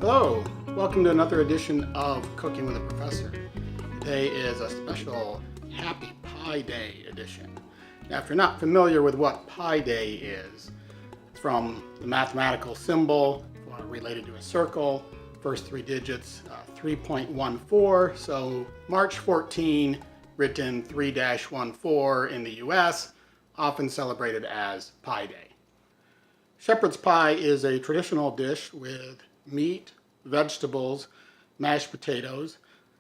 Hello, welcome to another edition of Cooking with a Professor. Today is a special Happy Pie Day edition. Now, if you're not familiar with what Pi Day is, it's from the mathematical symbol related to a circle, first three digits 3.14, so March 14, written 3-14 in the US, often celebrated as Pie Day. Shepherd's pie is a traditional dish with meat, vegetables, mashed potatoes.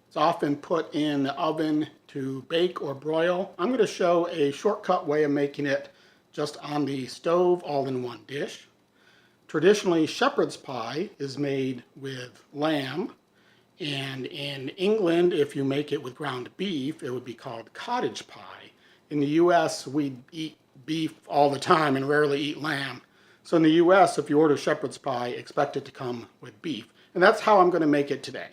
It's often put in the oven to bake or broil. I'm going to show a shortcut way of making it just on the stove, all in one dish. Traditionally, shepherd's pie is made with lamb, and in England, if you make it with ground beef, it would be called cottage pie. In the US, we eat beef all the time and rarely eat lamb. So in the US, if you order shepherd's pie, expect it to come with beef. And that's how I'm going to make it today.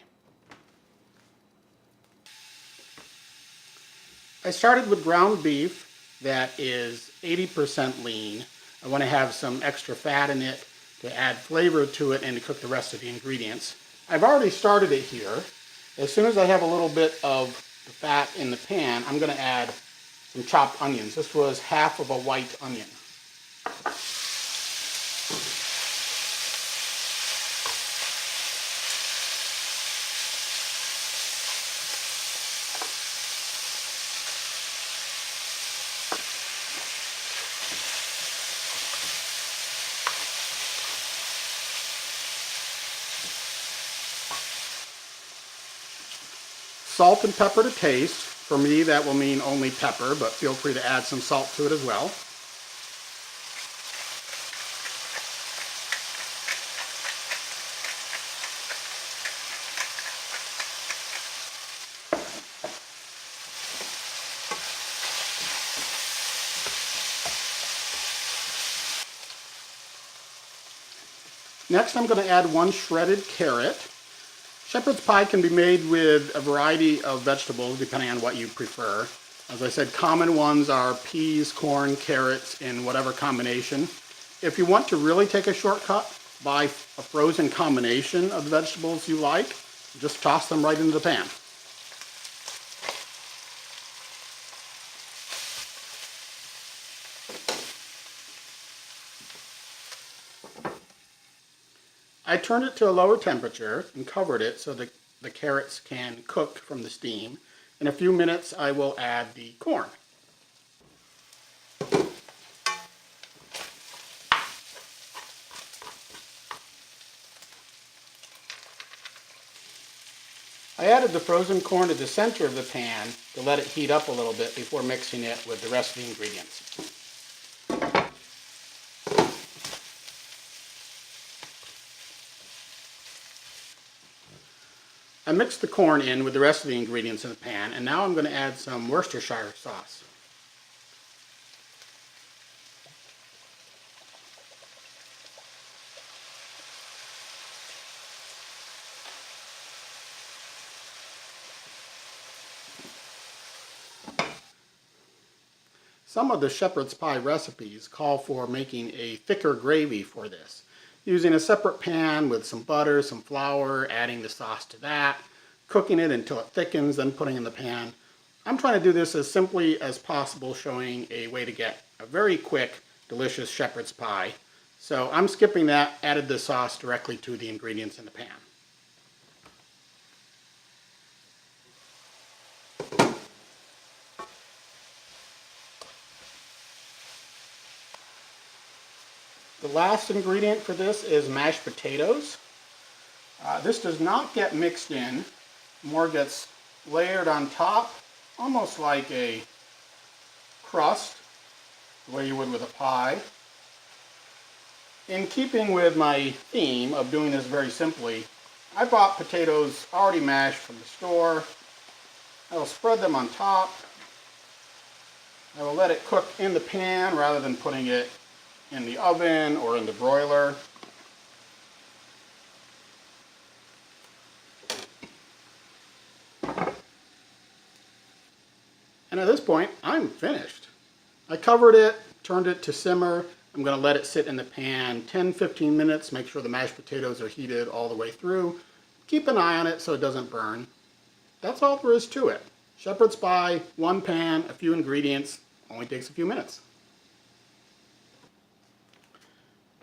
I started with ground beef that is 80% lean. I want to have some extra fat in it to add flavor to it and to cook the rest of the ingredients. I've already started it here. As soon as I have a little bit of the fat in the pan, I'm going to add some chopped onions. This was half of a white onion. Salt and pepper to taste. For me, that will mean only pepper, but feel free to add some salt to it as well. Next, I'm going to add one shredded carrot. Shepherd's pie can be made with a variety of vegetables depending on what you prefer. As I said, common ones are peas, corn, carrots in whatever combination. If you want to really take a shortcut, buy a frozen combination of the vegetables you like. Just toss them right into the pan. I turned it to a lower temperature and covered it so that the carrots can cook from the steam. In a few minutes, I will add the corn. I added the frozen corn to the center of the pan to let it heat up a little bit before mixing it with the rest of the ingredients. I mixed the corn in with the rest of the ingredients in the pan, and now I'm going to add some Worcestershire sauce. Some of the shepherd's pie recipes call for making a thicker gravy for this, using a separate pan with some butter, some flour, adding the sauce to that, cooking it until it thickens, then putting it in the pan. I'm trying to do this as simply as possible, showing a way to get a very quick, delicious shepherd's pie. So I'm skipping that, added the sauce directly to the ingredients in the pan. The last ingredient for this is mashed potatoes. This does not get mixed in, more gets layered on top, almost like a crust, the way you would with a pie. In keeping with my theme of doing this very simply, I bought potatoes already mashed from the store. I will spread them on top. I will let it cook in the pan rather than putting it in the oven or in the broiler. And at this point, I'm finished. I covered it, turned it to simmer, I'm going to let it sit in the pan 10-15 minutes, make sure the mashed potatoes are heated all the way through. Keep an eye on it so it doesn't burn. That's all there is to it. Shepherd's pie, one pan, a few ingredients, only takes a few minutes.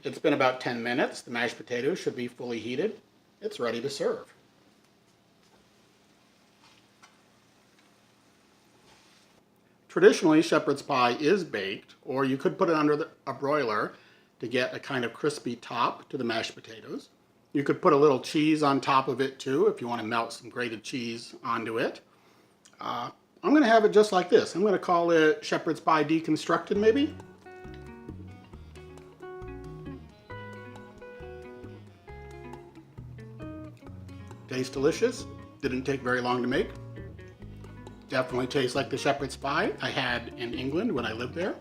It's been about 10 minutes. The mashed potatoes should be fully heated. It's ready to serve. Traditionally, shepherd's pie is baked, or you could put it under a broiler to get a kind of crispy top to the mashed potatoes. You could put a little cheese on top of it too if you want to melt some grated cheese onto it. I'm going to have it just like this. I'm going to call it shepherd's pie deconstructed maybe. Tastes delicious. Didn't take very long to make. Definitely tastes like the shepherd's pie I had in England when I lived there.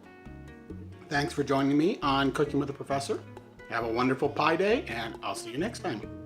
Thanks for joining me on Cooking with the Professor. Have a wonderful pie day, and I'll see you next time.